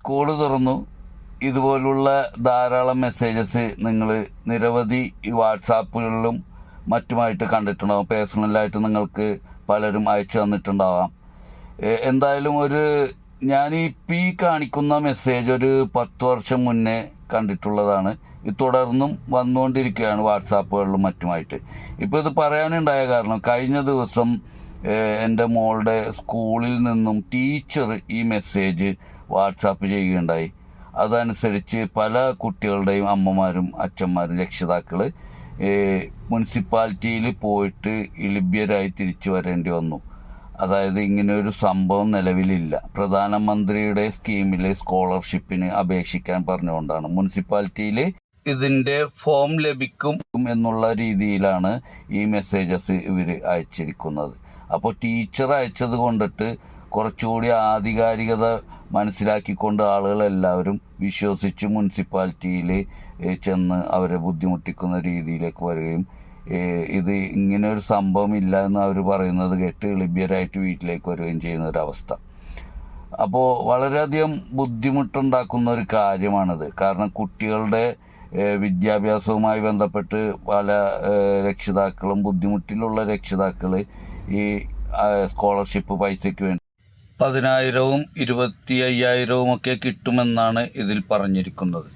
School തുറന്നു. ഇതുപോലുള്ള ധാരാളം മെസ്സേജസ് നിങ്ങൾ നിരവധി വാട്സാപ്പുകളിലും മറ്റുമായിട്ട് കണ്ടിട്ടുണ്ടാവും. പേഴ്സണലായിട്ട് നിങ്ങൾക്ക് പലരും അയച്ചു തന്നിട്ടുണ്ടാവാം. എന്തായാലും ഞാൻ ഇപ്പം ഈ കാണിക്കുന്ന മെസ്സേജ് ഒരു 10 വർഷം മുന്നേ കണ്ടിട്ടുള്ളതാണ്. ഇത് തുടർന്നും വന്നുകൊണ്ടിരിക്കുകയാണ് വാട്സാപ്പുകളിലും മറ്റുമായിട്ട്. ഇപ്പോൾ ഇത് പറയാനുണ്ടായ കാരണം, കഴിഞ്ഞ ദിവസം എൻ്റെ മോളുടെ സ്കൂളിൽ നിന്നും ടീച്ചർ ഈ മെസ്സേജ് വാട്സാപ്പ് ചെയ്യുകയുണ്ടായി. അതനുസരിച്ച് പല കുട്ടികളുടെയും അമ്മമാരും അച്ഛന്മാരും രക്ഷിതാക്കൾ മുനിസിപ്പാലിറ്റിയിൽ പോയിട്ട് ലഭ്യരായി തിരിച്ചു വരേണ്ടി വന്നു. അതായത് ഇങ്ങനെ ഒരു സംഭവം നിലവിലില്ല. പ്രധാനമന്ത്രിയുടെ സ്കീമിലെ സ്കോളർഷിപ്പിന് അപേക്ഷിക്കാൻ പറഞ്ഞുകൊണ്ടാണ് മുനിസിപ്പാലിറ്റിയിൽ ഇതിൻ്റെ ഫോം ലഭിക്കും എന്നുള്ള രീതിയിലാണ് ഈ മെസ്സേജസ് ഇവർ അയച്ചിരിക്കുന്നത്. അപ്പോൾ ടീച്ചർ അയച്ചത് കൊണ്ടിട്ട് കുറച്ചുകൂടി ആധികാരികത മനസ്സിലാക്കിക്കൊണ്ട് ആളുകളെല്ലാവരും വിശ്വസിച്ച് മുനിസിപ്പാലിറ്റിയിൽ ചെന്ന് അവരെ ബുദ്ധിമുട്ടിക്കുന്ന രീതിയിലേക്ക് വരികയും ഇത് ഇങ്ങനെ ഒരു സംഭവം ഇല്ല എന്ന് അവർ പറയുന്നത് കേട്ട് ലഭ്യരായിട്ട് വീട്ടിലേക്ക് വരികയും ചെയ്യുന്ന ഒരവസ്ഥ. അപ്പോൾ വളരെയധികം ബുദ്ധിമുട്ടുണ്ടാക്കുന്ന ഒരു കാര്യമാണിത്. കാരണം കുട്ടികളുടെ വിദ്യാഭ്യാസവുമായി ബന്ധപ്പെട്ട് പല രക്ഷിതാക്കളും, ബുദ്ധിമുട്ടിലുള്ള രക്ഷിതാക്കൾ ഈ സ്കോളർഷിപ്പ് പൈസയ്ക്ക് വേണ്ടി 10,000-ഉം 25,000-ഉം ഒക്കെ കിട്ടുമെന്നാണ് ഇതിൽ പറഞ്ഞിരിക്കുന്നത്.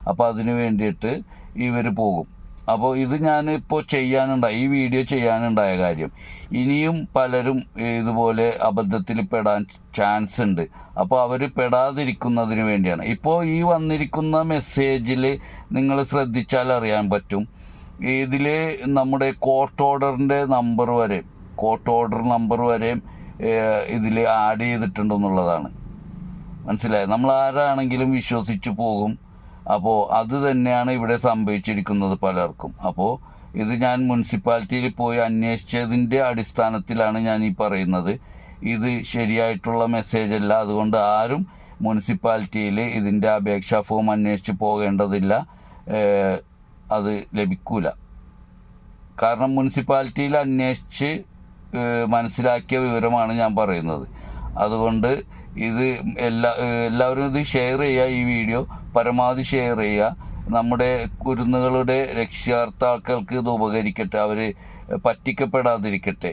അപ്പോൾ അതിന് വേണ്ടിയിട്ട് ഇവർ പോകും. അപ്പോൾ ഇത് ഞാനിപ്പോൾ ഈ വീഡിയോ ചെയ്യാനുണ്ടായ കാര്യം, ഇനിയും പലരും ഇതുപോലെ അബദ്ധത്തിൽ പെടാൻ ചാൻസ് ഉണ്ട്. അപ്പോൾ അവർ പെടാതിരിക്കുന്നതിന് വേണ്ടിയാണ്. ഇപ്പോൾ ഈ വന്നിരിക്കുന്ന മെസ്സേജിൽ നിങ്ങൾ ശ്രദ്ധിച്ചാൽ അറിയാൻ പറ്റും, ഇതിൽ നമ്മുടെ കോർട്ട് ഓർഡർ നമ്പർ വരെ ഇതിൽ ആഡ് ചെയ്തിട്ടുണ്ടെന്നുള്ളതാണ്. മനസ്സിലായി? നമ്മൾ ആരാണെങ്കിലും വിശ്വസിച്ച് പോകും. അപ്പോൾ അത് തന്നെയാണ് ഇവിടെ സംഭവിച്ചിരിക്കുന്നത് പലർക്കും. അപ്പോൾ ഇത് ഞാൻ മുനിസിപ്പാലിറ്റിയിൽ പോയി അന്വേഷിച്ചതിൻ്റെ അടിസ്ഥാനത്തിലാണ് ഞാൻ ഈ പറയുന്നത്. ഇത് ശരിയായിട്ടുള്ള മെസ്സേജ് അല്ല. അതുകൊണ്ട് ആരും മുനിസിപ്പാലിറ്റിയിൽ ഇതിൻ്റെ അപേക്ഷാ ഫോം അന്വേഷിച്ച് പോകേണ്ടതില്ല. അത് ലഭിക്കൂല. കാരണം മുനിസിപ്പാലിറ്റിയിൽ അന്വേഷിച്ച് മനസ്സിലാക്കിയ വിവരമാണ് ഞാൻ പറയുന്നത്. അതുകൊണ്ട് ഇത് എല്ലാവരും ഇത് ഷെയർ ചെയ്യുക. ഈ വീഡിയോ പരമാവധി ഷെയർ ചെയ്യുക. നമ്മുടെ കുരുന്നുകളുടെ രക്ഷകർത്താക്കൾക്ക് ഇത് ഉപകരിക്കട്ടെ, അവർ പറ്റിക്കപ്പെടാതിരിക്കട്ടെ